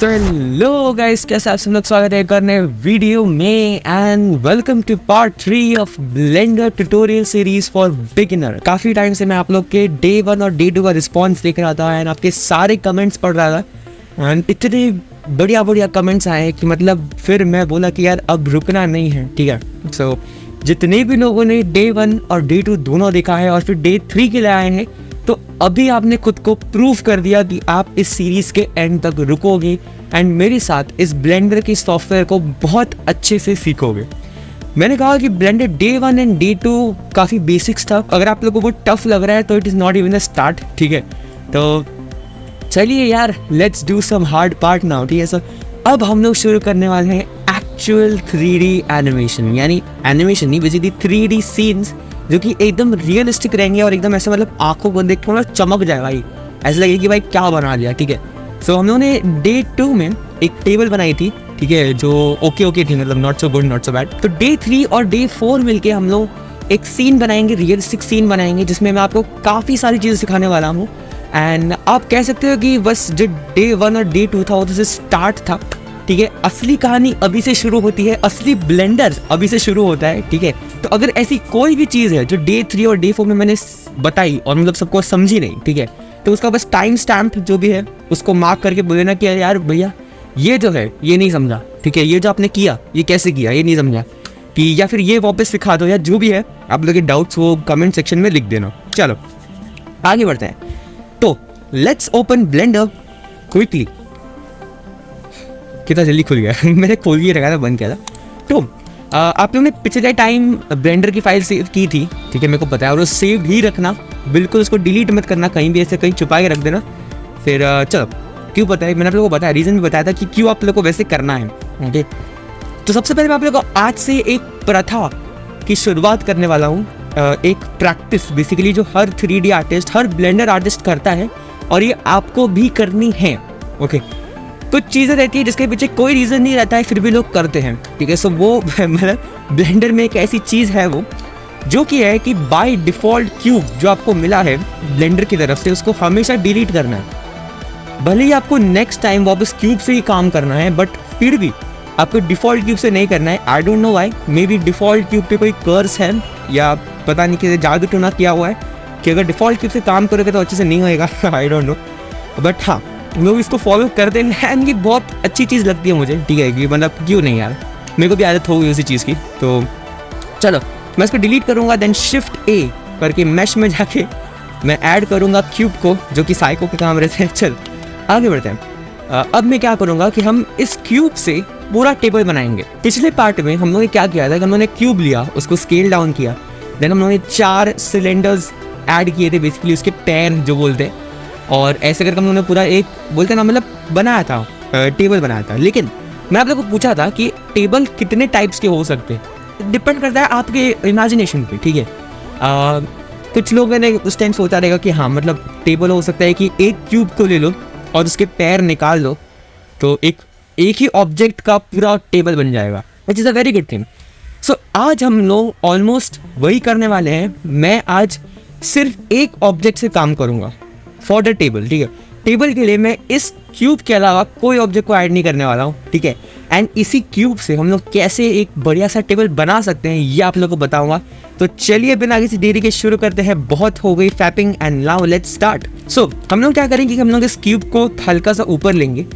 तो hello guys, कैसे आप सब लोग, स्वागत है करने वीडियो में and welcome to part 3 of blender tutorial series for beginner. काफी टाइम से मैं आप लोग के डे 1 और डे 2 का रिस्पांस देख रहा था एंड आपके सारे कमेंट्स पढ़ रहा था एंड इतने बढ़िया कमेंट्स आए कि मतलब फिर मैं बोला कि यार अब रुकना नहीं है, ठीक है। सो जितने भी लोगों ने डे 1 और डे 2 दोनों देखा है और फिर डे 3 के लिए आए हैं, तो अभी आपने खुद को प्रूव कर दिया कि आप इस सीरीज के एंड तक रुकोगे एंड मेरे साथ इस ब्लेंडर की सॉफ्टवेयर को बहुत अच्छे से सीखोगे। मैंने कहा कि ब्लेंडर डे 1 एंड डे 2 काफ़ी बेसिक्स था। अगर आप लोगों को टफ लग रहा है तो it is not even the start, ठीक है। तो चलिए यार, let's do some hard part now, ठीक है सर। अब हम लोग शुरू करने वाले हैं एक्चुअल 3D एनिमेशन, यानी एनिमेशन नहीं, बेसिकली 3D सीन्स जो कि एकदम रियलिस्टिक रहेंगे और एकदम ऐसे मतलब आंखों को देख के मतलब चमक जाए भाई, ऐसा लगे कि भाई क्या बना लिया, ठीक है। सो हम लोगों ने डे 2 में एक टेबल बनाई थी, ठीक है, जो ओके थी, मतलब not so good not so bad. तो डे 3 और डे 4 मिलके हम लोग एक सीन बनाएंगे, रियलिस्टिक सीन बनाएंगे, जिसमें मैं आपको काफ़ी सारी चीज़ें सिखाने वाला हूँ। एंड आप कह सकते हो कि बस जो डे 1 और डे 2 था वो तो स्टार्ट था, ठीक है। असली कहानी अभी से शुरू होती है, असली ब्लेंडर अभी से शुरू होता है, ठीक है। तो अगर ऐसी कोई भी चीज़ है जो डे 3 और डे 4 में मैंने बताई और मतलब सबको समझी नहीं, ठीक है, तो उसका बस टाइम स्टैम्प जो भी है उसको मार्क करके बोल देना कि यार भैया ये जो है ये नहीं समझा, ठीक है, ये जो आपने किया ये कैसे किया ये नहीं समझा, कि या फिर ये वापस सिखा दो, या जो भी है आप लोग के डाउट्स वो कमेंट सेक्शन में लिख देना। चलो आगे बढ़ते हैं। तो लेट्स ओपन ब्लेंडर क्विकली। कितना जल्दी खुल गया मैंने खोल के रखा था, बंद किया था। तो आप लोगों ने पिछले टाइम ब्लेंडर की फाइल सेव की थी, ठीक है, मेरे को पता है, और वो सेव ही रखना, बिल्कुल उसको डिलीट मत करना कहीं भी, ऐसे कहीं छुपा के रख देना। फिर चलो, क्यों पता है, मैंने आप लोगों को बताया, रीज़न भी बताया था कि क्यों आप लोगों को वैसे करना है, ओके। तो सबसे पहले मैं आप लोगों को आज से एक प्रथा की शुरुआत करने वाला हूँ, एक प्रैक्टिस बेसिकली जो हर 3D आर्टिस्ट, हर ब्लेंडर आर्टिस्ट करता है और ये आपको भी करनी है, ओके। कुछ चीज़ें रहती है जिसके पीछे कोई रीज़न नहीं रहता है, फिर भी लोग करते हैं, ठीक है। सो वो मतलब ब्लेंडर में एक ऐसी चीज़ है वो, जो कि है कि बाय डिफ़ॉल्ट क्यूब जो आपको मिला है ब्लेंडर की तरफ से, उसको हमेशा डिलीट करना है। भले ही आपको नेक्स्ट टाइम वापस क्यूब से ही काम करना है, बट फिर भी आपको डिफ़ॉल्ट क्यूब से नहीं करना है। I don't know why, may be default cube पे कोई कर्स है या पता नहीं कैसे जादू टोना किया हुआ है कि अगर डिफ़ॉल्ट क्यूब से काम करोगे तो अच्छे से नहीं होएगा आई डोंट नो, बट हाँ, लोग इसको फॉलो करते हैं एंड ये बहुत अच्छी चीज़ लगती है मुझे, ठीक है, कि मतलब क्यों नहीं यार, मेरे को भी आदत हो गई उसी चीज़ की। तो चलो मैं इसको डिलीट करूँगा, देन शिफ्ट ए करके मैश में जाके मैं ऐड करूँगा क्यूब को, जो कि साइको के काम रहते हैं। चल आगे बढ़ते हैं। अब मैं क्या करूँगा कि हम इस क्यूब से पूरा टेबल बनाएंगे। पिछले पार्ट में हम लोगों ने क्या किया था कि हम लोगों ने क्यूब लिया, उसको स्केल डाउन किया, देन हम लोगों ने 4 सिलेंडर्स ऐड किए थे, बेसिकली उसके पैर जो बोलते हैं, और ऐसे करके हम लोगों ने पूरा एक बोलते ना मतलब बनाया था, टेबल बनाया था। लेकिन मैं आप लोगों को पूछा था कि टेबल कितने टाइप्स के हो सकते हैं, डिपेंड करता है आपके इमेजिनेशन पे, ठीक है। कुछ लोगों ने उस टाइम सोचा रहेगा कि हाँ मतलब टेबल हो सकता है कि एक क्यूब को ले लो और उसके पैर निकाल लो, तो एक ही ऑब्जेक्ट का पूरा टेबल बन जाएगा, which is a very good thing. So आज हम लोग ऑलमोस्ट वही करने वाले हैं। मैं आज सिर्फ एक ऑब्जेक्ट से काम करूँगा फॉर द टेबल, ठीक है। टेबल के लिए मैं इस क्यूब के अलावा कोई ऑब्जेक्ट को ऐड नहीं करने वाला हूँ, ठीक है। एंड इसी क्यूब से हम लोग कैसे एक बढ़िया सा टेबल बना सकते हैं ये आप लोगों को बताऊंगा। तो चलिए बिना किसी देरी के शुरू करते हैं। बहुत हो गई faffing and now let's start. So हम लोग क्या करेंगे कि हम लोग इस क्यूब को हल्का सा ऊपर लेंगे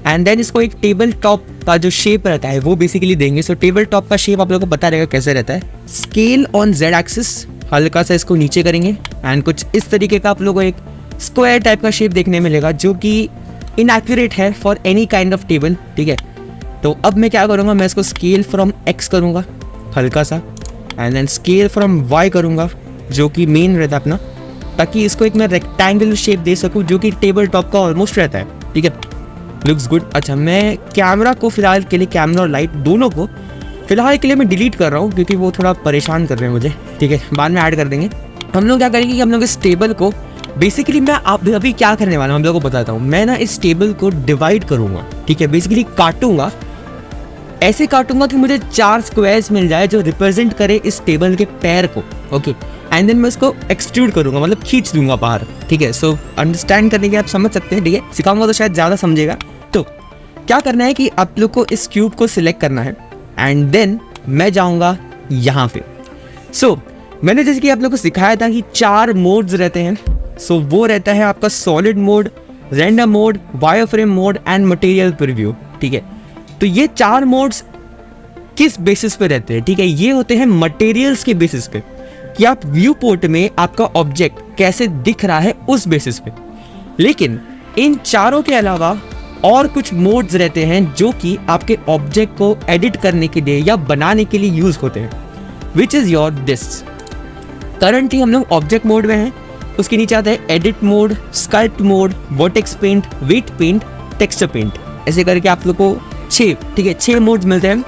एंड देन इसको एक टेबल टॉप का जो शेप रहता है वो बेसिकली देंगे। सो टेबल टॉप का शेप आप लोगों को पता रहेगा कैसे रहता है। स्केल ऑन जेड एक्सिस, हल्का सा इसको नीचे करेंगे एंड कुछ इस तरीके का आप लोगों को एक स्क्वायर टाइप का शेप देखने मिलेगा, जो कि इनएक्यूरेट है for any kind of table, ठीक है। तो अब मैं क्या करूँगा, मैं इसको स्केल फ्रॉम एक्स करूँगा हल्का सा, and then scale from Y करूँगा, जो कि मेन रहता है अपना, ताकि इसको एक मैं रेक्टेंगुलर शेप दे सकूँ जो कि टेबल टॉप का ऑलमोस्ट रहता है, ठीक है। Looks good. अच्छा, मैं कैमरा को फिलहाल के लिए, कैमरा और लाइट दोनों को फिलहाल के लिए मैं डिलीट कर रहा हूँ क्योंकि वो थोड़ा परेशान कर रहे हैं मुझे, ठीक है, बाद में ऐड कर देंगे। हम लोग क्या करेंगे कि हम लोग इस टेबल को बेसिकली, मैं अभी क्या करने वाला हूँ हम लोगों को बताता हूँ। मैं ना इस टेबल को डिवाइड करूँगा, ठीक है, बेसिकली काटूंगा, ऐसे काटूंगा कि मुझे 4 स्क्वायर्स मिल जाए जो रिप्रेजेंट करे इस टेबल के पैर को, ओके। एंड देन मैं इसको एक्सट्रूड करूँगा, मतलब खींच दूंगा बाहर, ठीक है। सो अंडरस्टैंड करने के आप समझ सकते हैं, ठीक है, सिखाऊंगा तो शायद ज़्यादा समझेगा। तो क्या करना है कि आप लोग को इस क्यूब को सिलेक्ट करना है एंड देन मैं जाऊंगा यहाँ पे। सो मैंने जैसे कि आप लोग को सिखाया था कि 4 मोड्स रहते हैं। सो वो रहता है आपका solid mode, random mode, wireframe mode and material preview. ठीक है, तो ये 4 मोड्स किस बेसिस पे रहते हैं? ठीक है, ये होते हैं मटेरियल्स के बेसिस पे, कि आप व्यू पोर्ट में आपका ऑब्जेक्ट कैसे दिख रहा है उस बेसिस पे। लेकिन इन चारों के अलावा और कुछ मोड्स रहते हैं जो कि आपके ऑब्जेक्ट को एडिट करने के लिए या बनाने के लिए यूज होते हैं, which is your this. Currently हम लोग ऑब्जेक्ट मोड में हैं, उसके नीचे आता है edit mode, sculpt mode, vertex paint, weight paint, texture paint, ऐसे करके आप लोग को 6, ठीक है, 6 मोड्स मिलते हैं।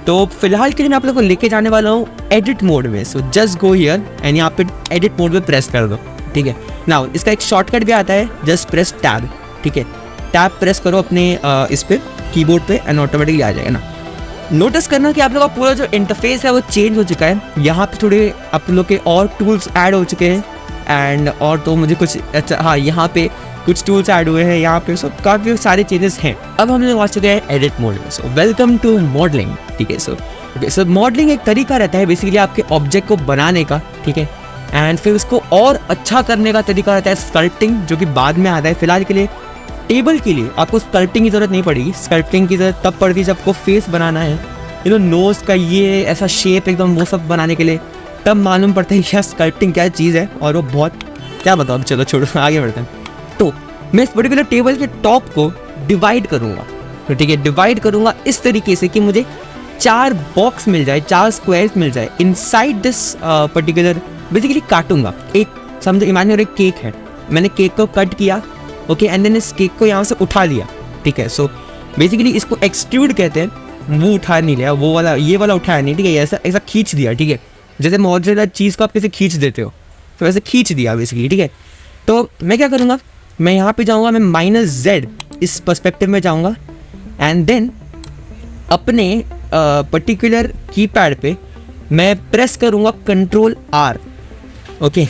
तो फिलहाल के लिए मैं आप लोग को लेके जाने वाला हूँ एडिट मोड में। So just go here and यहाँ पे एडिट मोड पे प्रेस कर दो। ठीक है, नाउ इसका एक शॉर्टकट भी आता है, जस्ट प्रेस टैब। ठीक है, टैब प्रेस करो अपने इस पे कीबोर्ड पे एंड ऑटोमेटिकली आ जाएगा ना। नोटिस करना कि आप लोग का पूरा जो इंटरफेस है वो चेंज हो चुका है। यहाँ पे थोड़े आप लोग के और टूल्स ऐड हो चुके हैं एंड और तो मुझे कुछ अच्छा, हाँ यहाँ पे कुछ टूल्स ऐड हुए हैं यहाँ पे। सो काफ़ी सारे चेंजेस हैं। अब हम लोग आ चुके हैं एडिट मोड में। So welcome to modelling. ठीक है, सो मॉडलिंग एक तरीका रहता है बेसिकली आपके ऑब्जेक्ट को बनाने का। ठीक है, एंड फिर उसको और अच्छा करने का तरीका रहता है स्कल्प्टिंग, जो कि बाद में आता है। फिलहाल के लिए टेबल के लिए आपको स्कल्प्टिंग की जरूरत नहीं पड़ेगी। स्कल्प्टिंग की जरूरत तब पड़ती है जब आपको फेस बनाना है, नोज का ये ऐसा शेप एकदम वो सब बनाने के लिए, तब मालूम पड़ता है कि स्कल्प्टिंग क्या चीज़ है। और वो बहुत क्या बताओ, चलो छोड़ो आगे बढ़ते हैं। तो मैं इस पर्टिकुलर टेबल के टॉप को डिवाइड करूँगा। तो ठीक है, डिवाइड करूँगा इस तरीके से कि मुझे 4 बॉक्स मिल जाए, 4 स्क्वायर्स मिल जाए। इनसाइड दिस पर्टिकुलर बेसिकली काटूंगा। एक समझो, इमेजिन एक केक है, मैंने केक को कट किया, ओके, एंड देन इस केक को यहाँ से उठा लिया। ठीक है, सो बेसिकली इसको एक्सट्रूड कहते हैं। वो उठा नहीं लिया, वो वाला ये वाला उठाया नहीं। ठीक है, ऐसा ऐसा खींच दिया। ठीक है, जैसे मोज़रेला चीज़ को आप कैसे खींच देते हो, तो वैसे खींच दिया बेसिकली। ठीक है, तो मैं क्या करूँगा, मैं यहाँ पे जाऊँगा, मैं -Z इस पर्सपेक्टिव में जाऊँगा एंड देन अपने पर्टिकुलर कीपैड पे मैं प्रेस करूँगा Ctrl+R। ओके,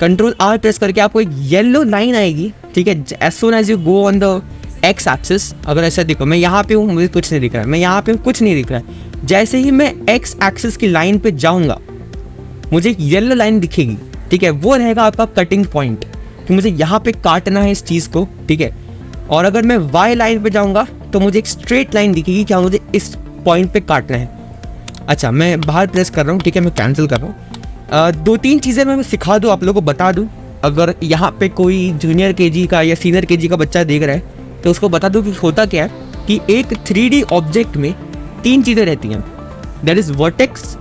Ctrl+R प्रेस करके आपको एक येलो लाइन आएगी। ठीक है, as soon as you go on the X axis, अगर ऐसा देखो, मैं यहाँ पे हूँ, मुझे कुछ नहीं दिख रहा है, मैं यहाँ पे हूँ, कुछ नहीं दिख रहा है। जैसे ही मैं एक्स एक्सिस की लाइन पे जाऊँगा, मुझे एक येलो लाइन दिखेगी। ठीक है, वो रहेगा आपका कटिंग पॉइंट, कि मुझे यहाँ पे काटना है इस चीज़ को। ठीक है, और अगर मैं वाई लाइन पे जाऊँगा तो मुझे एक स्ट्रेट लाइन दिखेगी, क्या मुझे इस पॉइंट पे काटना है। अच्छा, मैं बाहर प्रेस कर रहा हूँ। ठीक है, मैं कैंसिल कर रहा हूँ। 2-3 चीज़ें मैं सिखा दूँ, आप लोगों को बता दूँ। अगर यहाँ पे कोई जूनियर केजी का या सीनियर केजी का बच्चा देख रहा है तो उसको बता दूँ कि होता क्या है कि एक 3D ऑब्जेक्ट में 3 चीज़ें रहती हैं, that is vertex,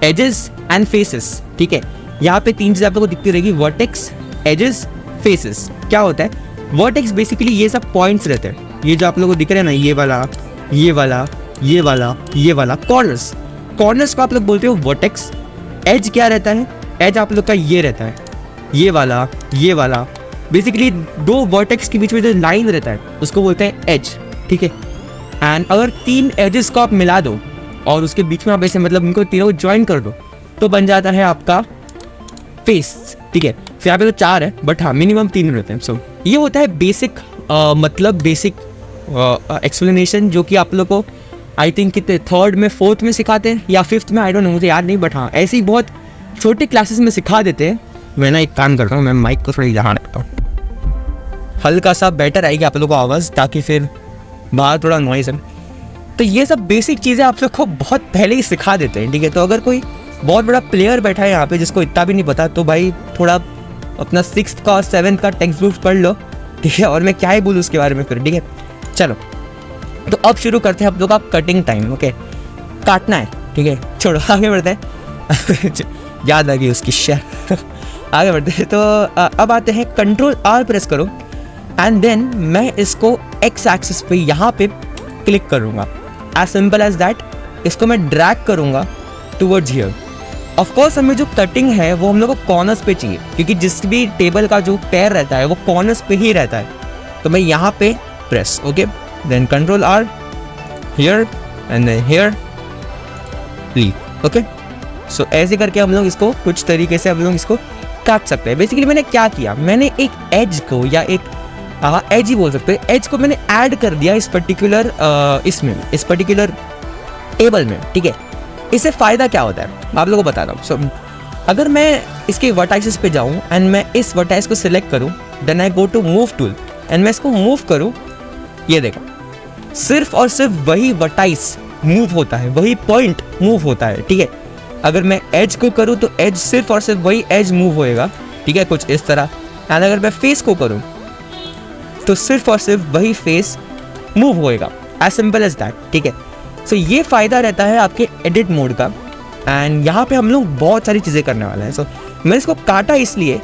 edges and faces. ठीक है, यहाँ पे 3 चीज़ें आप लोगों को दिखती रहेगी, वर्टेक्स, एजेस, फेसेस। क्या होता है, वर्टेक्स बेसिकली ये सब पॉइंट्स रहते हैं, ये जो आप लोगों को दिख रहे हैं ना, ये वाला, ये वाला, ये वाला, ये वाला, कॉर्नर्स। कॉर्नर्स को आप लोग बोलते हो वर्टेक्स। एज क्या रहता है, एज आप लोग का ये रहता है, ये वाला, ये वाला। बेसिकली 2 वर्टेक्स के बीच में जो लाइन रहता है उसको बोलते हैं एज। ठीक है, एंड अगर 3 एजेस को आप मिला दो और उसके बीच में आप ऐसे मतलब उनको तीनों ज्वाइन कर दो तो बन जाता है आपका फेस। ठीक है, फिर यहाँ पे तो 4 है, बट हाँ मिनिमम 3 रहते हैं। सो ये होता है बेसिक मतलब बेसिक एक्सप्लेनेशन, जो कि आप लोग को आई थिंक कितने 3rd में 4th में सिखाते हैं या 5th में, आई डोंट नो, मुझे याद नहीं, बट हाँ ऐसे ही बहुत छोटे क्लासेस में सिखा देते हैं। मैं ना एक काम करता हूँ, मैं माइक को थोड़ा यहाँ रखता हूँ, हल्का सा बेटर आएगी आप लोगों को आवाज़, ताकि फिर बाहर थोड़ा नॉइज़ है। तो ये सब बेसिक चीज़ें आप लोग को बहुत पहले ही सिखा देते हैं। ठीक है, तो अगर कोई बहुत बड़ा प्लेयर बैठा है यहाँ पे जिसको इतना भी नहीं पता, तो भाई थोड़ा अपना 6th का और 7th का टेक्स्ट बुक पढ़ लो। ठीक है, और मैं क्या ही बोलूँ उसके बारे में फिर। ठीक है, चलो तो अब शुरू करते हैं आप लोग का कटिंग टाइम। ओके, काटना है। ठीक है, छोड़ो आगे बढ़ते हैं याद आ गई उसकी शेयर आगे बढ़ते हैं। तो अब आते हैं, Ctrl+R प्रेस करो एंड देन मैं इसको एक्स एक्सिस पे यहाँ पे क्लिक करूँगा, एज सिंपल एज दैट। इसको मैं ड्रैग करूँगा टूवर्ड्स हियर। ऑफ कोर्स हमें जो कटिंग है वो हम लोग को कॉर्नर्स पे चाहिए, क्योंकि जिस भी टेबल का जो पैर रहता है वो कॉर्नर्स पे ही रहता है। तो मैं यहाँ पे press, okay, then Ctrl+R here and then here, leave. Okay, so ऐसे करके हम लोग इसको कुछ तरीके से हम लोग इसको काट सकते हैं। बेसिकली मैंने क्या किया, मैंने एक एज को या एक एज ही बोल सकते हैं, एज को मैंने ऐड कर दिया इस पर्टिकुलर इस पर्टिकुलर टेबल में, ठीक है। इससे फ़ायदा क्या होता है मैं आप लोगों को बता रहा हूँ। सो अगर मैं इसके वर्टाइसेस पे जाऊँ एंड मैं इस वर्टाइस को सिलेक्ट करूँ, then I go to move tool and मैं इसको मूव करूँ, ये देखो सिर्फ और सिर्फ वही वर्टाइस मूव होता है, वही पॉइंट मूव होता है, ठीक है। अगर मैं एज को करूँ तो एज सिर्फ और सिर्फ वही एज मूव होएगा, ठीक है, कुछ इस तरह। एंड अगर मैं फेस को करूँ तो सिर्फ और सिर्फ वही फेस मूव होएगा, एज सिंपल एज दैट, ठीक है। सो ये फ़ायदा रहता है आपके एडिट मोड का। एंड यहाँ पे हम लोग बहुत सारी चीज़ें करने वाले हैं। सो मैं इसको काटा इसलिए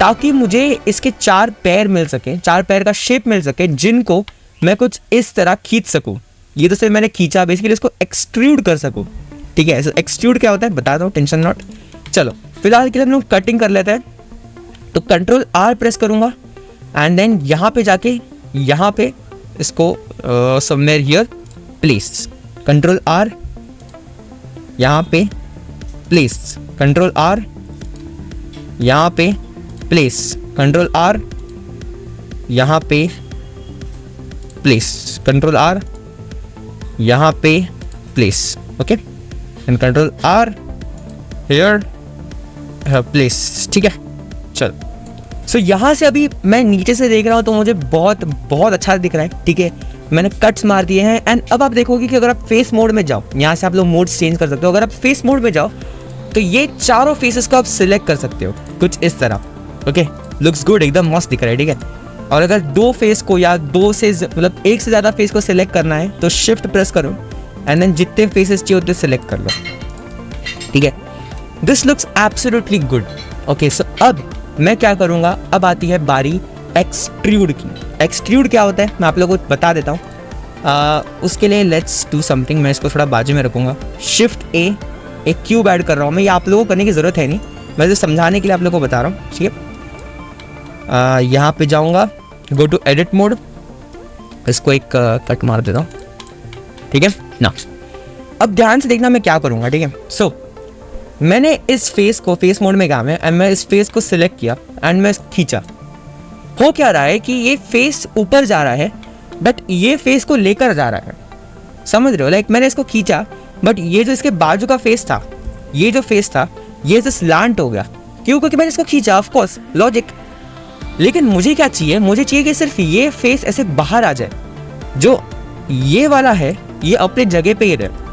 ताकि मुझे इसके 4 पैर मिल सके, 4 पैर का शेप मिल सके, जिनको मैं कुछ इस तरह खींच सकूँ। ये तो सिर्फ मैंने खींचा, बेसिकली इसको एक्सट्रूड कर सकूँ, ठीक है। सो एक्सट्रूड क्या होता है बता दो, टेंशन नॉट। चलो फिलहाल के लिए हम लोग कटिंग कर लेते हैं। तो कंट्रोल R प्रेस करूँगा एंड देन यहाँ पे जाके यहाँ पे इसको somewhere here place, control R यहाँ पे प्लेस, कंट्रोल R यहाँ पे प्लेस, कंट्रोल R यहाँ पे प्लेस, कंट्रोल R यहाँ पे place, okay, and control R here place, ठीक है। चलो सो यहाँ से अभी मैं नीचे से देख रहा हूँ तो मुझे बहुत बहुत अच्छा दिख रहा है, ठीक है। मैंने कट्स मार दिए हैं एंड अब आप देखोगे कि अगर आप फेस मोड में जाओ, यहाँ से आप लोग मोड चेंज कर सकते हो। अगर आप फेस मोड में जाओ तो ये चारों फेसेस को आप सिलेक्ट कर सकते हो कुछ इस तरह, ओके। लुक्स गुड, एकदम मस्त दिख रहा है, ठीक है। और अगर 2 फेस को या 2 से मतलब 1 से ज़्यादा फेस को सिलेक्ट करना है तो शिफ्ट प्रेस करो एंड देन जितने फेसेस चाहिए उतने सिलेक्ट कर लो, ठीक है। This looks absolutely good, okay. So अब मैं क्या करूँगा, अब आती है बारी एक्सट्रूड की। एक्सट्रूड क्या होता है मैं आप लोगों को बता देता हूँ। उसके लिए लेट्स डू समथिंग, मैं इसको थोड़ा बाजू में रखूँगा, शिफ्ट A, एक क्यूब ऐड कर रहा हूँ मैं। ये आप लोगों को करने की ज़रूरत है नहीं, मैं तो समझाने के लिए आप लोगों को बता रहा हूँ, ठीक है। यहाँ पे जाऊँगा, गो टू एडिट मोड, इसको एक कट मार देता हूँ, ठीक है ना। अब ध्यान से देखना मैं क्या करूँगा, ठीक है। सो मैंने इस फेस को फेस मोड में गया मैं एंड मैं इस फेस को सिलेक्ट किया एंड मैं खींचा। हो क्या रहा है कि ये फेस ऊपर जा रहा है बट ये फेस को लेकर जा रहा है, समझ रहे हो। लाइक मैंने इसको खींचा बट ये जो इसके बाजू का फेस था, ये जो फेस था ये जो स्लांट हो गया, क्यों? क्योंकि मैंने इसको खींचा, ऑफ कोर्स लॉजिक। लेकिन मुझे क्या चाहिए, मुझे चाहिए कि सिर्फ ये फेस ऐसे बाहर आ जाए, जो ये वाला है ये अपने जगह पे ही रहे,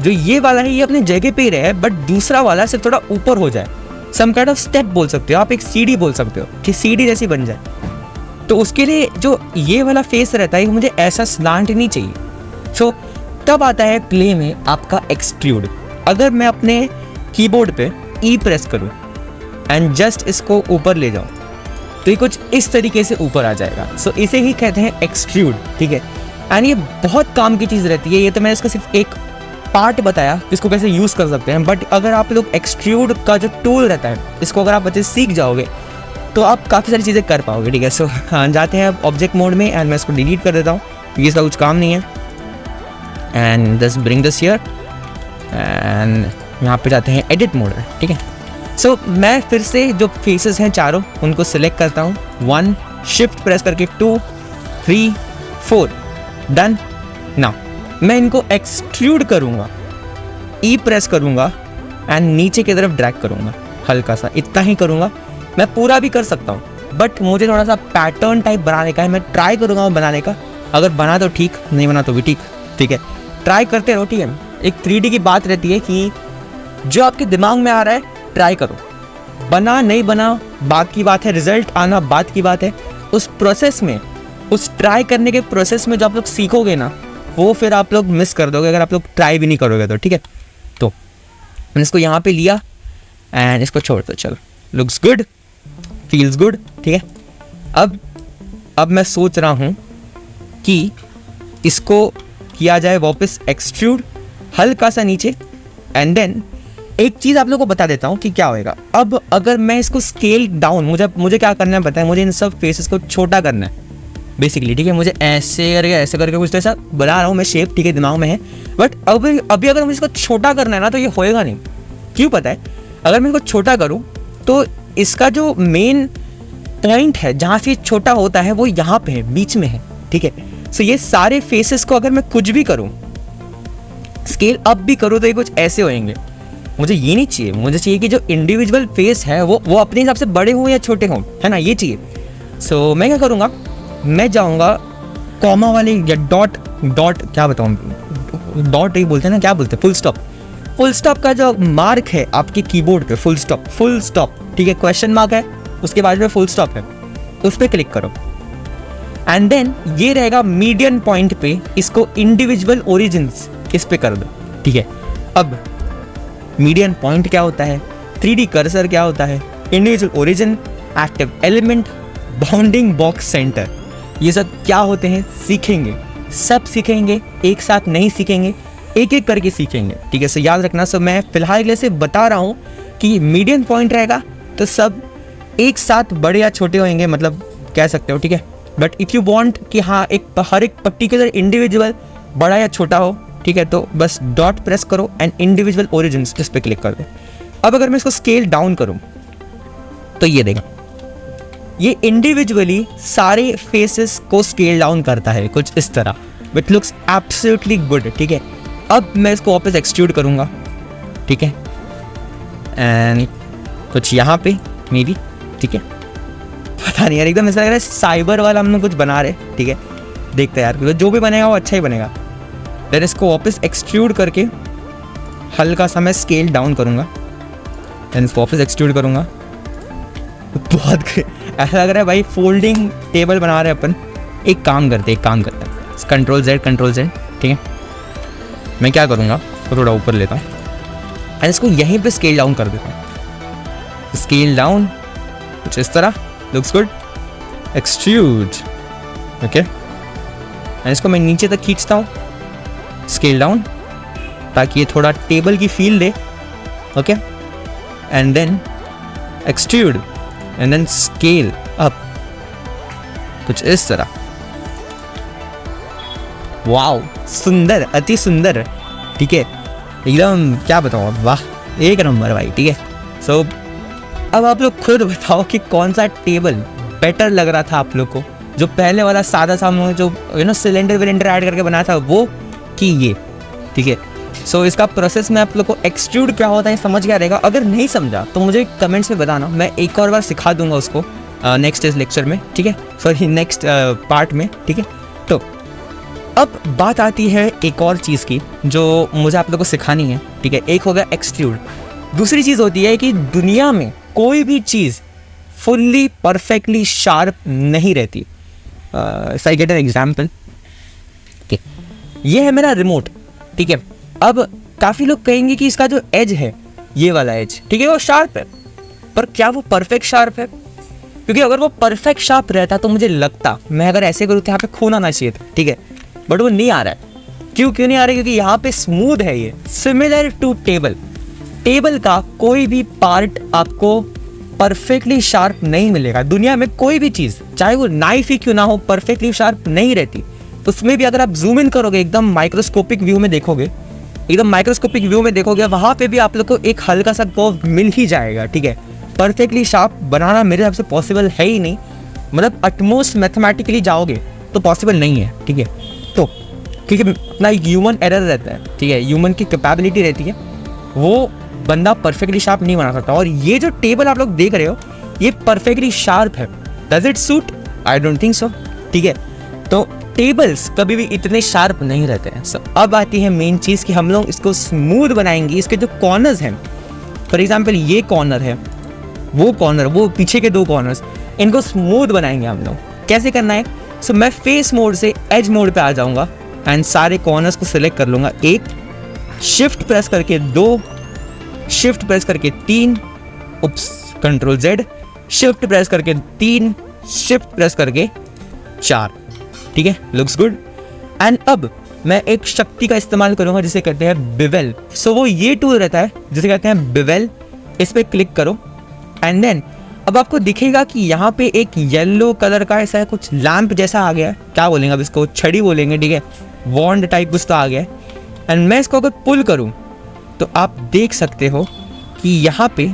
जो ये वाला है ये अपने जगह पे ही रहे, बट दूसरा वाला सिर्फ थोड़ा ऊपर हो जाए। सम काइंड ऑफ स्टेप बोल सकते हो आप, एक सीढ़ी बोल सकते हो कि सीढ़ी जैसी बन जाए। तो उसके लिए जो ये वाला फेस रहता है मुझे ऐसा स्लांट नहीं चाहिए। सो तब आता है प्ले में आपका एक्सट्रूड। अगर मैं अपने कीबोर्ड पे E प्रेस करूं एंड जस्ट इसको ऊपर ले जाऊं तो ये कुछ इस तरीके से ऊपर आ जाएगा। सो इसे ही कहते हैं एक्सट्रूड, ठीक है। एंड ये बहुत काम की चीज़ रहती है। ये तो मैंने इसका सिर्फ एक पार्ट बताया इसको कैसे यूज़ कर सकते हैं, बट अगर आप लोग एक्सट्रूड का जो टूल रहता है इसको अगर आप अच्छे सीख जाओगे तो आप काफ़ी सारी चीज़ें कर पाओगे, ठीक है। सो हाँ, जाते हैं अब ऑब्जेक्ट मोड में एंड मैं इसको डिलीट कर देता हूँ, ये इसका कुछ काम नहीं है। And just bring this here and यहाँ पे जाते हैं एडिट मोड में, ठीक है। सो मैं फिर से जो फेसेस हैं चारों उनको सिलेक्ट करता हूँ, 1 शिफ्ट प्रेस करके 2 3 4 डन। नाउ मैं इनको एक्सट्रूड करूँगा, E प्रेस करूँगा एंड नीचे की तरफ ड्रैग करूँगा, हल्का सा इतना ही करूँगा। मैं पूरा भी कर सकता हूँ बट मुझे थोड़ा सा पैटर्न टाइप बनाने का है, मैं ट्राई करूँगा बनाने का। अगर बना तो ठीक, नहीं बना तो भी ठीक, ठीक है। ट्राई करते रहो, ठीक है। एक 3D की बात रहती है कि जो आपके दिमाग में आ रहा है ट्राई करो, बना नहीं बना बात की बात है, रिजल्ट आना बात की बात है। उस प्रोसेस में, उस ट्राई करने के प्रोसेस में जो आप लोग सीखोगे ना वो फिर आप लोग मिस कर दोगे अगर आप लोग ट्राई भी नहीं करोगे तो, ठीक है। तो मैंने इसको यहाँ पे लिया एंड इसको छोड़ दो, चलो लुक्स गुड, फील्स गुड, ठीक है। अब मैं सोच रहा हूँ कि इसको किया जाए वापस एक्सट्रूड हल्का सा नीचे एंड देन एक चीज़ आप लोगों को बता देता हूँ कि क्या होएगा। अब अगर मैं इसको स्केल डाउन, मुझे क्या करना है पता है, मुझे इन सब फेसेस को छोटा करना है बेसिकली, ठीक है। मुझे ऐसे करके कुछ ऐसा बना रहा हूँ मैं शेप, ठीक है, दिमाग में है। बट अभी अगर मुझे इसको छोटा करना है ना तो ये होएगा नहीं। क्यों पता है, अगर मैं इसको छोटा करूँ तो इसका जो मेन पॉइंट है जहाँ से छोटा होता है वो यहाँ पे है, बीच में है, ठीक है। सो ये सारे फेसेस को अगर मैं कुछ भी करूँ, स्केल अप भी करूँ, तो ये कुछ ऐसे होंगे। मुझे ये नहीं चाहिए, मुझे चाहिए कि जो इंडिविजुअल फेस है वो अपने हिसाब से बड़े हों या छोटे हों, है ना, ये चाहिए। सो मैं क्या करूँगा, मैं जाऊँगा कॉमा वाले या डॉट क्या बताऊँ, डॉट ही बोलते हैं ना, क्या बोलते हैं, फुल स्टॉप का जो मार्क है आपके कीबोर्ड पे, फुल स्टॉप, ठीक है, क्वेश्चन मार्क है, उसके बाद में फुल स्टॉप है, उस पर क्लिक करो। एंड देन ये रहेगा मीडियन पॉइंट पे, इसको इंडिविजुअल ओरिजिन्स इस पे कर दो, ठीक है। अब मीडियन पॉइंट क्या होता है, 3D कर्सर क्या होता है, individual origin, active element, bounding box centre, ये सब क्या होते हैं सीखेंगे, सब सीखेंगे, एक साथ नहीं सीखेंगे, एक एक करके सीखेंगे, ठीक है। सो याद रखना। सो मैं फिलहाल के लिए सिर्फ बता रहा हूँ कि मीडियन पॉइंट रहेगा तो सब एक साथ बड़े या छोटे होंगे, मतलब कह सकते हो, ठीक है। बट इफ़ यू वांट कि हाँ हर एक पर्टिकुलर इंडिविजुअल बड़ा या छोटा हो, ठीक है, तो बस डॉट प्रेस करो एंड इंडिविजुअल ओरिजिन्स इस पर क्लिक कर दो। अब अगर मैं इसको स्केल डाउन करूँ तो ये देगा, ये इंडिविजुअली सारे फेसेस को स्केल डाउन करता है कुछ इस तरह, विच लुक्स एब्सोल्युटली गुड, ठीक है। अब मैं इसको वापस एक्सट्रूड करूँगा, ठीक है, एंड कुछ यहाँ पे मे बी, ठीक है, पता नहीं यार, एकदम ऐसा लग रहा है साइबर वाला हम लोग कुछ बना रहे, ठीक है। देखते हैं यार, जो भी बनेगा वो अच्छा ही बनेगा। देन इसको वापस एक्सट्रूड करके हल्का सा मैं स्केल डाउन करूँगा, देन इसको वापस एक्सट्रूड करूँगा। बहुत ऐसा लग रहा है भाई फोल्डिंग टेबल बना रहे हैं अपन। एक काम करते हैं, कंट्रोल जेड, ठीक है। मैं क्या करूँगा, थोड़ा ऊपर लेता हूँ एंड इसको यहीं पे स्केल डाउन कर देता हूँ। स्केल डाउन कुछ इस तरह, looks good, extrude, okay. And इसको मैं नीचे तक खींचता हूँ, स्केल डाउन, ताकि ये थोड़ा टेबल की फील दे, okay. And then extrude and then scale up कुछ इस तरह। वाओ, सुंदर, अति सुंदर, ठीक है, एकदम क्या बताऊँ, वाह, एक नंबर भाई, ठीक है। सो अब आप लोग खुद बताओ कि कौन सा टेबल बेटर लग रहा था आप लोग को, जो पहले वाला सादा सा जो सिलेंडर विलेंडर ऐड करके बनाया था वो, कि ये, ठीक है। सो इसका प्रोसेस में आप लोग को एक्सट्रूड क्या होता है समझ गया रहेगा। अगर नहीं समझा तो मुझे कमेंट्स में बताना, मैं एक और बार सिखा दूंगा उसको नेक्स्ट लेक्चर में, ठीक है, सॉरी नेक्स्ट पार्ट में, ठीक है। तो अब बात आती है एक और चीज़ की जो मुझे आप लोग को सिखानी है, ठीक है। एक हो गया एक्सट्रूड, दूसरी चीज़ होती है कि दुनिया में कोई भी चीज़ फुल्ली परफेक्टली शार्प नहीं रहती। If I get an example, ये है मेरा रिमोट, ठीक है। अब काफ़ी लोग कहेंगे कि इसका जो एज है, ये वाला एज, ठीक है, वो शार्प है, पर क्या वो परफेक्ट शार्प है? क्योंकि अगर वो परफेक्ट शार्प रहता तो मुझे लगता, मैं अगर ऐसे करूँ तो यहाँ पे खून आना चाहिए था, ठीक है, बट वो नहीं आ रहा है। क्यों नहीं आ रहा है? क्योंकि यहाँ पे स्मूथ है ये, सिमिलर टू टेबल का कोई भी पार्ट आपको परफेक्टली शार्प नहीं मिलेगा। दुनिया में कोई भी चीज़, चाहे वो नाइफ ही क्यों ना हो, परफेक्टली शार्प नहीं रहती। उसमें भी अगर आप जूम इन करोगे, एकदम माइक्रोस्कोपिक व्यू में देखोगे, वहाँ पे भी आप लोग को एक हल्का सा कर्व मिल ही जाएगा, ठीक है। परफेक्टली शार्प बनाना मेरे हिसाब से पॉसिबल है ही नहीं, मतलब अटमोस्ट मैथमेटिकली जाओगे तो पॉसिबल नहीं है, ठीक है। तो क्योंकि अपना एक ह्यूमन एरर रहता है, ठीक है, ह्यूमन की कैपेबिलिटी रहती है, वो बंदा परफेक्टली शार्प नहीं बना सकता। और ये जो टेबल आप लोग देख रहे हो, ये परफेक्टली शार्प है। Does it suit? I don't think so, ठीक है। तो टेबल्स कभी भी इतने शार्प नहीं रहते हैं। सो अब आती है मेन चीज़ कि हम लोग इसको स्मूथ बनाएंगे। इसके जो कॉर्नर्स हैं, फॉर एग्जाम्पल ये कॉर्नर है, वो पीछे के दो कॉर्नर्स, इनको स्मूथ बनाएंगे हम लोग। कैसे करना है? सो मैं फेस मोड से एज मोड पे आ जाऊंगा एंड सारे कॉर्नर्स को सिलेक्ट कर लूँगा। 1, शिफ्ट प्रेस करके 2, शिफ्ट प्रेस करके 3, कंट्रोल जेड, शिफ्ट प्रेस करके 3, शिफ्ट प्रेस करके 4, ठीक है, लुक्स गुड। एंड अब मैं एक शक्ति का इस्तेमाल करूंगा जिसे कहते हैं बिवेल। सो वो ये टूल रहता है जिसे कहते हैं बिवेल, इस पर क्लिक करो एंड देन अब आपको दिखेगा कि यहाँ पे एक येलो कलर का ऐसा कुछ लैंप जैसा आ गया है, क्या बोलेंगे अब इसको, छड़ी बोलेंगे, ठीक है, वॉन्ड टाइप कुछ तो आ गया है। एंड मैं इसको अगर पुल करूँ तो आप देख सकते हो कि यहाँ पे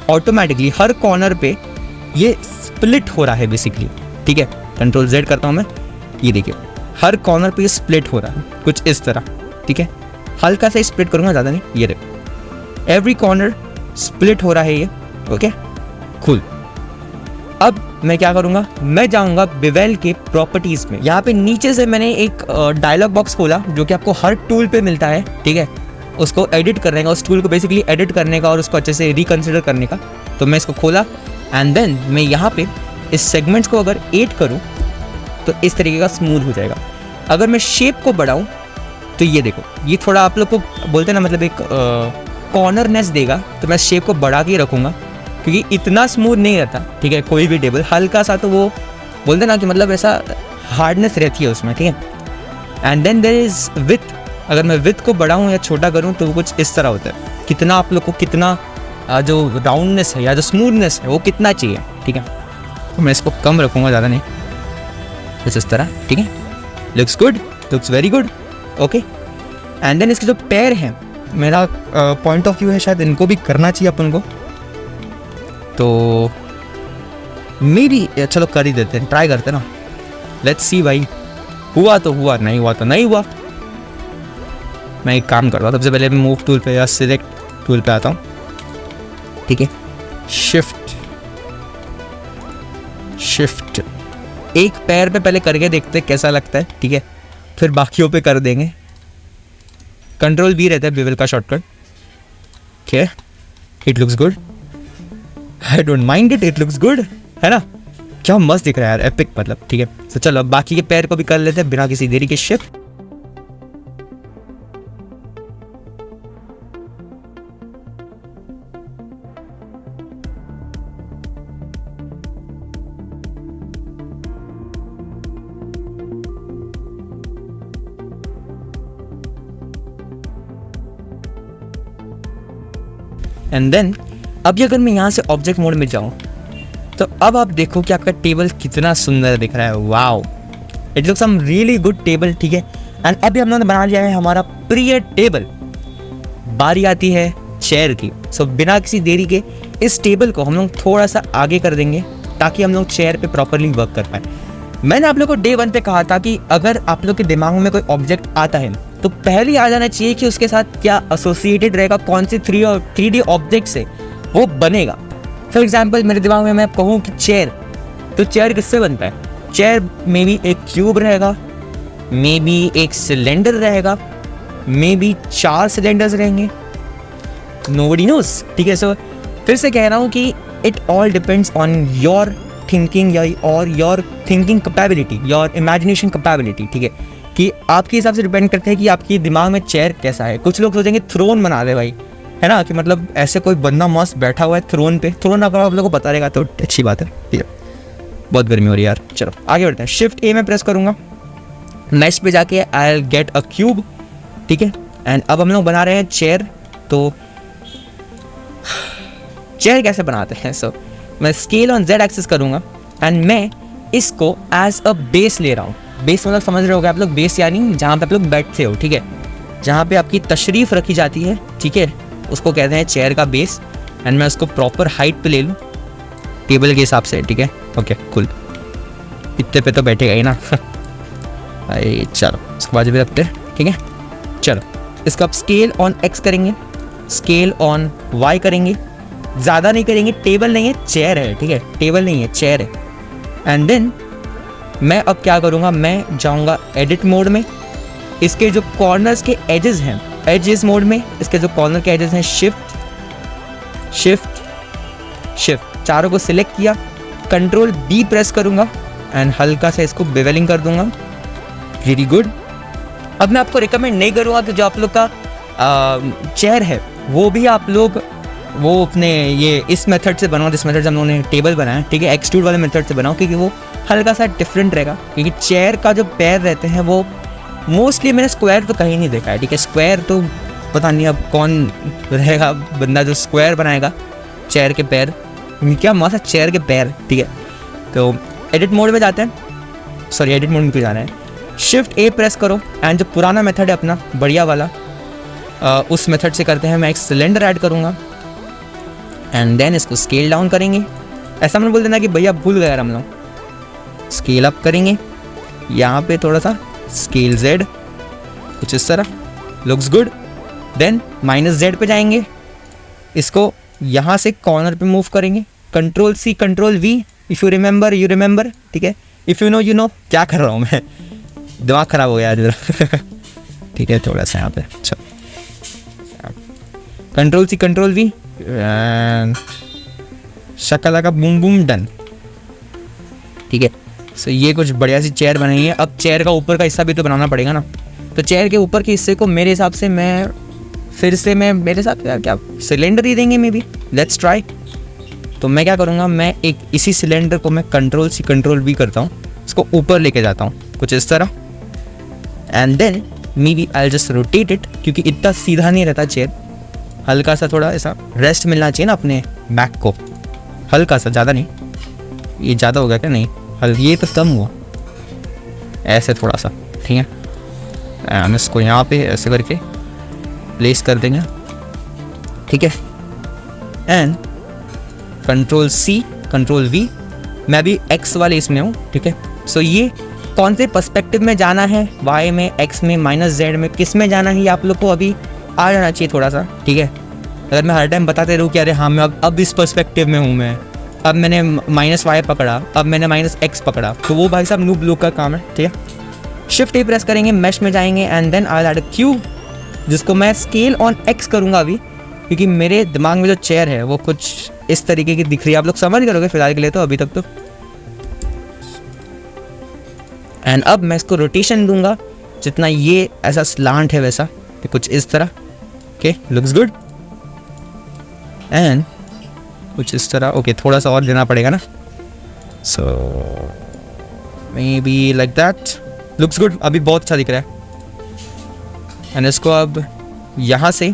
ऑटोमेटिकली हर कॉर्नर पे ये स्प्लिट हो रहा है बेसिकली, ठीक है। कंट्रोल Z करता हूँ मैं, ये देखिए हर कॉर्नर पे स्प्लिट हो रहा है कुछ इस तरह, ठीक है। हल्का सा स्प्लिट करूँगा, ज़्यादा नहीं, ये देखो एवरी कॉर्नर स्प्लिट हो रहा है ये, ओके कूल। अब मैं क्या करूँगा, मैं जाऊँगा बेवेल के प्रॉपर्टीज़ में। यहाँ पे नीचे से मैंने एक डायलॉग बॉक्स खोला जो कि आपको हर टूल पे मिलता है, ठीक है। उसको एडिट करने का, उस टूल को बेसिकली एडिट करने का और उसको अच्छे से रिकन्सिडर करने का। तो मैं इसको खोला एंड देन मैं यहाँ पे इस सेगमेंट्स को अगर एड करूँ तो इस तरीके का स्मूथ हो जाएगा। अगर मैं शेप को बढ़ाऊँ तो ये देखो, ये थोड़ा आप लोग को बोलते हैं ना, मतलब एक कॉर्नरनेस देगा। तो मैं शेप को बढ़ा के रखूँगा क्योंकि इतना स्मूथ नहीं रहता, ठीक है। कोई भी टेबल हल्का सा तो वो बोलते ना कि मतलब ऐसा हार्डनेस रहती है उसमें, ठीक है। And then there is with, अगर मैं विथ को बढ़ाऊँ या छोटा करूँ तो वो कुछ इस तरह होता है। कितना आप लोग को कितना जो राउंडनेस है या जो स्मूथनेस है वो कितना चाहिए, ठीक है। तो मैं इसको कम रखूँगा, ज़्यादा नहीं, कुछ इस तरह, ठीक है। Looks good, looks very good, okay. And then इसके जो पैर हैं, मेरा पॉइंट ऑफ व्यू है शायद इनको भी करना चाहिए अपन को, तो मेरी चलो कर ही देते हैं, ट्राई करते हैं ना, लेट्स सी भाई। हुआ तो हुआ, नहीं हुआ तो नहीं हुआ। मैं एक काम करता हूँ, सबसे पहले मैं मूव टूल पे या सिलेक्ट टूल पे आता हूँ, ठीक है। शिफ्ट एक पैर पे पहले करके देखते हैं कैसा लगता है, ठीक है। फिर बाकियों पे कर देंगे। कंट्रोल B रहता है बेवल का शॉर्टकट, ठीक है। It looks good, I don't mind it, it looks good, है ना। क्या मस्त दिख रहा है यार, एपिक मतलब, ठीक है। तो चलो अब बाकी के पैर को भी कर लेते हैं बिना किसी देरी के। शिफ्ट एंड देन अभी अगर मैं यहाँ से ऑब्जेक्ट मोड में जाऊँ तो अब आप देखो कि आपका टेबल कितना सुंदर दिख रहा है। Wow, it looks some really good table, ठीक है। एंड अभी हम लोगों ने बना लिया है हमारा प्रिय टेबल। बारी आती है चेयर की। सो बिना किसी देरी के इस टेबल को हम लोग थोड़ा सा आगे कर देंगे ताकि हम लोग चेयर पे प्रॉपरली वर्क कर पाए। मैंने आप लोग को डे 1 पे कहा था कि अगर आप लोग के दिमाग में कोई ऑब्जेक्ट आता है तो पहले आ जाना चाहिए कि उसके साथ क्या एसोसिएटेड रहेगा, कौन से 3D ऑब्जेक्ट से वो बनेगा। फॉर एग्जाम्पल मेरे दिमाग में मैं कहूँ कि चेयर, तो चेयर किससे बनता है? चेयर मे बी एक क्यूब रहेगा, मे बी एक सिलेंडर रहेगा, मे बी 4 सिलेंडर्स रहेंगे, नोबडी नोस, ठीक है। सो फिर से कह रहा हूँ कि it all depends on your thinking और your thinking capability, your imagination capability, ठीक है। कि आपके हिसाब से डिपेंड करते हैं कि आपके दिमाग में चेयर कैसा है। कुछ लोग सोचेंगे थ्रोन बना दे भाई, है ना, कि मतलब ऐसे कोई बंदा मस्त बैठा हुआ है थ्रोन पे। थ्रोन अगर आप लोगों को पता रहेगा तो अच्छी बात है, ठीक है। बहुत गर्मी हो रही है यार, चलो आगे बढ़ते हैं। शिफ्ट A में प्रेस करूँगा, नेक्स्ट पे जाके I will get a cube, ठीक है। एंड अब हम लोग बना रहे हैं चेयर। तो चेयर कैसे बनाते हैं? सो मैं स्केल ऑन Z एक्सिस करूँगा एंड मैं इसको एज अ बेस ले रहा हूँ। बेस मतलब समझ रहे होगे आप लोग, बेस यानी जहाँ पे आप लोग बैठते हो, ठीक है, जहाँ पे आपकी तशरीफ़ रखी जाती है, ठीक है, उसको कहते हैं चेयर का बेस। एंड मैं उसको प्रॉपर हाइट पे ले लूँ टेबल के हिसाब से, ठीक है। ओके कूल, इतने पे तो बैठेगा ही ना भाई। चलो इसको बाजू पे रखते हैं, ठीक है। चलो इसका आप स्केल ऑन X करेंगे, स्केल ऑन Y करेंगे, ज़्यादा नहीं करेंगे, टेबल नहीं है चेयर है, ठीक है, टेबल नहीं है चेयर है। एंड देन मैं अब क्या करूँगा, मैं जाऊँगा एडिट मोड में। इसके जो कॉर्नर्स के एजेस हैं, एजेस मोड में इसके जो कॉर्नर के एजेस हैं, शिफ्ट शिफ्ट शिफ्ट, चारों को सिलेक्ट किया, कंट्रोल B प्रेस करूँगा एंड हल्का सा इसको बेवेलिंग कर दूँगा। Very good. अब मैं आपको रिकमेंड नहीं करूँगा कि जो आप लोग का चेयर है वो भी आप लोग वो अपने ये इस मेथड से बनाओ, जिस मेथड से हम लोगों ने टेबल बनाया, ठीक है, एक्सट्रूड वाले मेथड से बनाओ, क्योंकि वो हल्का सा डिफरेंट रहेगा। क्योंकि चेयर का जो पैर रहते हैं वो मोस्टली मैंने स्क्वायर तो कहीं नहीं देखा है, ठीक है। स्क्वायर तो पता नहीं अब कौन रहेगा बंदा जो स्क्वायर बनाएगा चेयर के पैर, क्या मस्त चेयर के पैर, ठीक है। तो एडिट मोड में जाते हैं, सॉरी एडिट मोड में क्यों जाना है, शिफ्ट A प्रेस करो एंड जो पुराना मेथड है अपना बढ़िया वाला उस मेथड से करते हैं। मैं एक सिलेंडर ऐड करूँगा एंड देन इसको स्केल डाउन करेंगे ऐसा मैंने बोल देना कि भैया भूल गए हम लोग। स्केल अप करेंगे, यहाँ पे थोड़ा सा स्केल Z, कुछ इस तरह, लुक्स गुड। देन -Z पे जाएंगे, इसको यहाँ से कॉर्नर पे मूव करेंगे, Ctrl+C Ctrl+V, if you remember you remember, ठीक है, if you know you know. क्या कर रहा हूँ मैं, दिमाग ख़राब हो गया आज मेरा ठीक है, थोड़ा सा यहाँ पे, अच्छा, Ctrl+C Ctrl+V, शकला का बूम बूम, डन, ठीक है। सो ये कुछ बढ़िया सी चेयर बनाई है। अब चेयर का ऊपर का हिस्सा भी तो बनाना पड़ेगा ना, तो चेयर के ऊपर के हिस्से को मेरे हिसाब से मैं फिर से मेरे साथ क्या सिलेंडर ही देंगे मे बी, लेट्स ट्राई। तो मैं क्या करूँगा, मैं एक इसी सिलेंडर को मैं Ctrl+C Ctrl+V करता हूँ, इसको ऊपर लेके जाता हूँ कुछ इस तरह, and then maybe I just rotate it, क्योंकि इतना सीधा नहीं रहता चेयर, हल्का सा थोड़ा ऐसा रेस्ट मिलना चाहिए ना अपने बैक को, हल्का सा, ज़्यादा नहीं। ये ज़्यादा हो गया क्या, नहीं ये तो कम हुआ, ऐसे थोड़ा सा, ठीक है। हम इसको यहाँ पे ऐसे करके प्लेस कर देंगे, ठीक है, एंड Ctrl+C Ctrl+V, मैं भी X वाले इसमें हूँ, ठीक है। सो ये कौन से पर्सपेक्टिव में जाना है, Y में, X में, -Z में, किस में जाना है, ये आप लोग को अभी आ जाना चाहिए थोड़ा सा, ठीक है। अगर मैं हर टाइम बताते रहूँ कि अरे हाँ मैं अब इस पर्सपेक्टिव में हूँ, मैं अब मैंने -Y पकड़ा, अब मैंने -X पकड़ा, तो वो भाई साहब नूब लोग का काम है, ठीक है। शिफ्ट A प्रेस करेंगे, मैश में जाएंगे, and then I add a cube, जिसको मैं स्केल ऑन X करूँगा अभी, क्योंकि मेरे दिमाग में जो चेयर है वो कुछ इस तरीके की दिख रही है, आप लोग समझ करोगे फिलहाल के लिए तो, अभी तक तो। एंड अब मैं इसको रोटेशन दूंगा, जितना ये ऐसा स्लांट है वैसा, तो कुछ इस तरह, ओके, लुक्स गुड, एंड कुछ इस तरह, ओके, थोड़ा सा और देना पड़ेगा ना, so may be like that, looks good, अभी बहुत अच्छा दिख रहा है। एंड इसको अब यहाँ से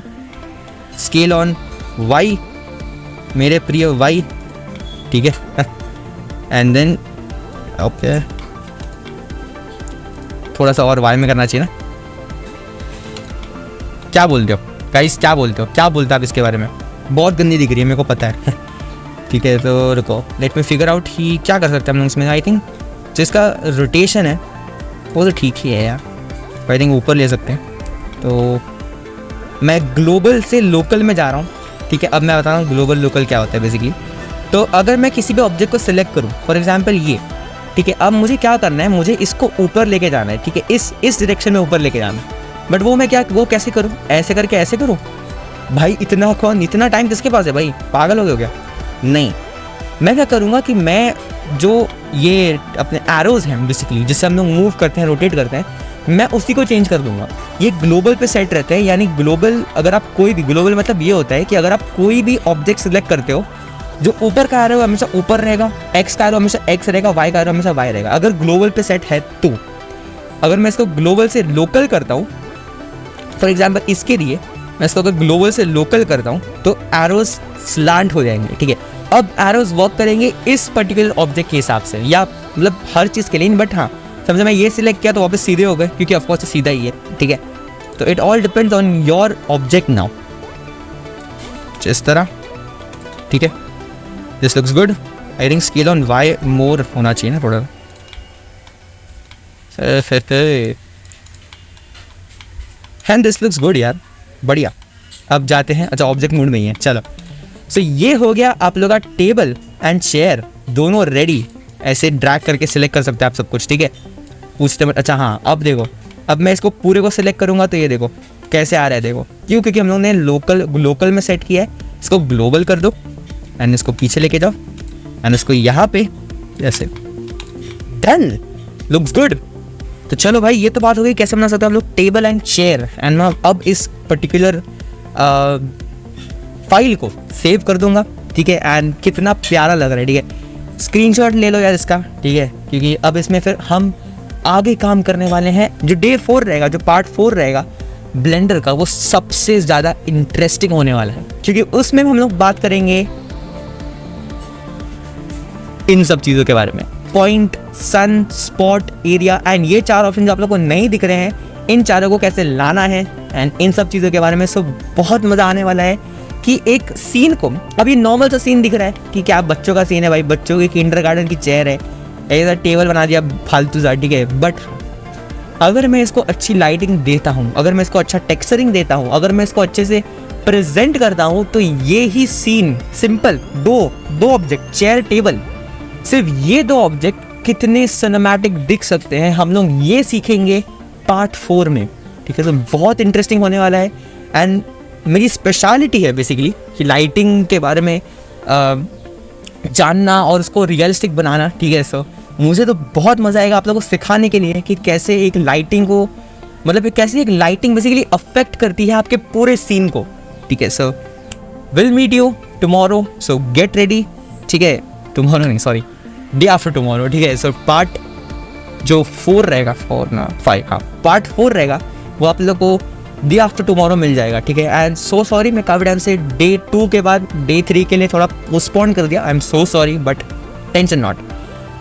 स्केल ऑन Y, मेरे प्रिय Y, ठीक है, एंड देन ओके, थोड़ा सा और Y में करना चाहिए ना, क्या बोलते हो गाइस, क्या बोलते हो, क्या बोलते हो आप इसके बारे में, बहुत गंदी दिख रही है मेरे को पता है ठीक है, तो रुको, लेट मी फिगर आउट ही क्या कर सकते हैं हम लोग इसमें। आई थिंक जिसका रोटेशन है वो तो ठीक ही है यार, आई थिंक ऊपर ले सकते हैं। तो मैं ग्लोबल से लोकल में जा रहा हूँ, ठीक है। अब मैं बता रहा हूँ ग्लोबल लोकल क्या होता है बेसिकली। तो अगर मैं किसी भी ऑब्जेक्ट को सिलेक्ट करूँ, फॉर एग्जांपल ये, ठीक है, अब मुझे क्या करना है, मुझे इसको ऊपर लेके जाना है, ठीक है, इस डायरेक्शन में ऊपर लेके जाना है। बट वो कैसे करूँ, ऐसे करके ऐसे करूँ भाई, इतना टाइम किसके पास है भाई, पागल हो गया क्या? नहीं, मैं क्या करूँगा कि मैं जो ये अपने एरोज हैं बेसिकली, जिससे हम लोग मूव करते हैं, रोटेट करते हैं, मैं उसी को चेंज कर दूंगा। ये ग्लोबल पे सेट रहते हैं, यानी ग्लोबल, अगर आप कोई भी, ग्लोबल मतलब ये होता है कि अगर आप कोई भी ऑब्जेक्ट सिलेक्ट करते हो, जो ऊपर का एरो हमेशा ऊपर रहेगा, एक्स का एरो हमेशा एक्स रहेगा, वाई का एरो हमेशा वाई रहेगा, अगर ग्लोबल पे सेट है तो। अगर मैं इसको ग्लोबल से लोकल करता हूँ, फॉर एग्जाम्पल इसके लिए मैं इसको अगर ग्लोबल से लोकल करता हूँ, तो एरोज स्लांट हो जाएंगे, ठीक है। अब एरोज वर्क करेंगे इस पर्टिकुलर ऑब्जेक्ट के हिसाब से, या मतलब हर चीज़ के लिए, बट हाँ समझे, मैं ये सिलेक्ट किया तो वापस सीधे हो गए, क्योंकि ऑफकोर्स सीधा ही है, ठीक है। तो it all depends on your object now, इस तरह, ठीक है। This looks good, I think scale on Y more होना चाहिए ना थोड़ा, एंड दिस लुक्स गुड यार, बढ़िया। अब जाते हैं, अच्छा ऑब्जेक्ट मोड में ही है, चलो। सो ये हो गया आप लोग का टेबल एंड चेयर दोनों रेडी, ऐसे ड्रैग करके सिलेक्ट कर सकते हैं आप सब कुछ, ठीक है। पूछते मत, अच्छा हाँ, अब देखो, अब मैं इसको पूरे को सिलेक्ट करूँगा तो ये देखो कैसे आ रहा है, देखो क्यों, क्योंकि हम लोगों ने लोकल में सेट किया है। इसको ग्लोबल कर दो एंड इसको पीछे लेके जाओ एंड इसको यहाँ पे ऐसे, डन, लुक्स गुड। तो चलो भाई, ये तो बात हो गई कैसे बना सकते हैं आप लोग टेबल एंड चेयर। एंड मैं अब इस पर्टिकुलर फाइल को सेव कर दूंगा, ठीक है। एंड कितना प्यारा लग रहा है, ठीक है। स्क्रीनशॉट ले लो यार इसका, ठीक है, क्योंकि अब इसमें फिर हम आगे काम करने वाले हैं। जो डे 4 रहेगा, जो पार्ट 4 रहेगा ब्लेंडर का, वो सबसे ज़्यादा इंटरेस्टिंग होने वाला है, क्योंकि उसमें हम लोग बात करेंगे इन सब चीज़ों के बारे में, point, sun, spot, area and ये 4 ऑप्शन जो आप लोग को नहीं दिख रहे हैं, इन चारों को कैसे लाना है एंड इन सब चीज़ों के बारे में सब बहुत मज़ा आने वाला है। कि एक सीन को, अभी नॉर्मल सा सीन दिख रहा है कि क्या बच्चों का सीन है भाई, बच्चों की किंडरगार्टन की चेयर है, ऐसा टेबल बना दिया फालतू सा, ठीक है। बट अगर मैं इसको अच्छी लाइटिंग देता हूँ, अगर मैं इसको अच्छा टेक्सचरिंग देता हूँ, अगर मैं इसको अच्छे से प्रेजेंट करता हूँ, तो ये ही सीन सिंपल दो ऑब्जेक्ट, चेयर टेबल, सिर्फ ये दो ऑब्जेक्ट कितने सिनेमैटिक दिख सकते हैं, हम लोग ये सीखेंगे पार्ट 4 में, ठीक है। तो बहुत इंटरेस्टिंग होने वाला है। एंड मेरी स्पेशलिटी है बेसिकली कि लाइटिंग के बारे में जानना और उसको रियलिस्टिक बनाना, ठीक है। सो मुझे तो बहुत मज़ा आएगा आप लोगों को सिखाने के लिए कि कैसे एक लाइटिंग को, मतलब कैसे एक लाइटिंग बेसिकली अफेक्ट करती है आपके पूरे सीन को, ठीक है। So will meet you tomorrow, so get ready, ठीक है। टुमारो नहीं, सॉरी, डे आफ्टर टुमारो, ठीक है। सो पार्ट जो 4 रहेगा, 5, हाँ, पार्ट 4 रहेगा, वो आप लोग को डे आफ्टर टुमारो मिल जाएगा, ठीक है। एंड सो सॉरी, मैं काफ़ी टाइम से डे 2 के बाद डे 3 के लिए थोड़ा पोस्टपोन कर दिया, I am so sorry, but tension not.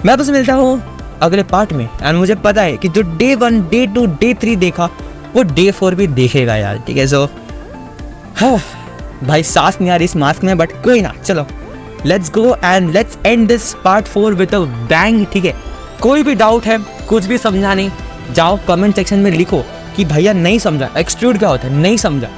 मैं आपसे मिलता हूँ अगले पार्ट में। एंड मुझे पता है कि जो डे 1, डे 2, डे 3 देखा, वो डे 4 भी देखेगा यार, ठीक है। सो भाई सांस नहीं आ रही इस मास्क में, बट कोई ना, चलो let's go and let's end this part 4 with a bang, ठीक है। कोई भी डाउट है, कुछ भी समझा नहीं, जाओ कमेंट सेक्शन में लिखो कि भैया नहीं समझा, एक्सट्रूड क्या होता है नहीं समझा,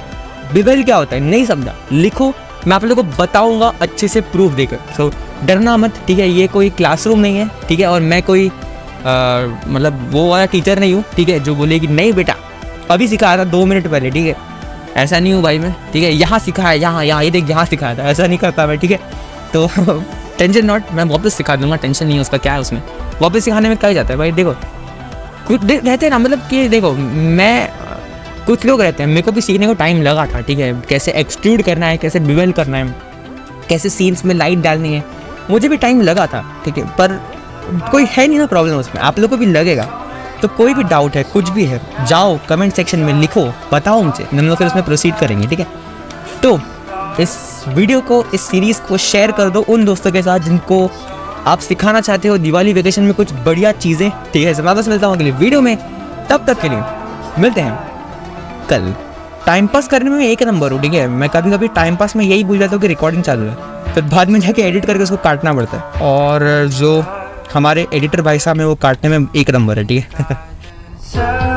बिवेल क्या होता है नहीं समझा, लिखो, मैं आप लोगों को बताऊंगा अच्छे से प्रूफ देकर। सो डरना मत, ठीक है। ये कोई क्लासरूम नहीं है, ठीक है, और मैं कोई मतलब वो वाला टीचर नहीं हूँ, ठीक है, जो बोले कि नहीं बेटा अभी सिखाया था 2 मिनट पहले, ठीक है। ऐसा नहीं हूँ भाई मैं, ठीक है। यहाँ सिखाया, यहाँ ये देख यहाँ सिखाया था, ऐसा नहीं करता मैं, ठीक है। तो टेंशन नॉट, मैं वापस सिखा दूंगा, टेंशन नहीं है उसका, क्या है उसमें, वापस सिखाने में क्या ही जाता है भाई। देखो कुछ रहते हैं ना, मतलब कि देखो मैं, कुछ लोग रहते हैं, मेरे को भी सीखने को टाइम लगा था, ठीक है, कैसे एक्सट्रूड करना है, कैसे बिवेल करना है, कैसे सीन्स में लाइट डालनी है, मुझे भी टाइम लगा था, ठीक है। पर कोई है नहीं ना प्रॉब्लम उसमें, आप लोग को भी लगेगा। तो कोई भी डाउट है, कुछ भी है, जाओ कमेंट सेक्शन में लिखो, बताओ मुझे, हम लोग फिर उसमें प्रोसीड करेंगे, ठीक है। तो इस वीडियो को, इस सीरीज़ को शेयर कर दो उन दोस्तों के साथ जिनको आप सिखाना चाहते हो दिवाली वेकेशन में कुछ बढ़िया चीज़ें, ठीक है। मैं बस मिलता हूँ अगले वीडियो में, तब तक के लिए मिलते हैं कल। टाइम पास करने में एक नंबर हूँ, ठीक है। मैं कभी कभी टाइम पास में यही भूल जाता हूँ कि रिकॉर्डिंग चालू है, फिर बाद में जाके एडिट करके उसको काटना पड़ता है, और जो हमारे एडिटर भाई साहब हैं वो काटने में एक नंबर है, ठीक है।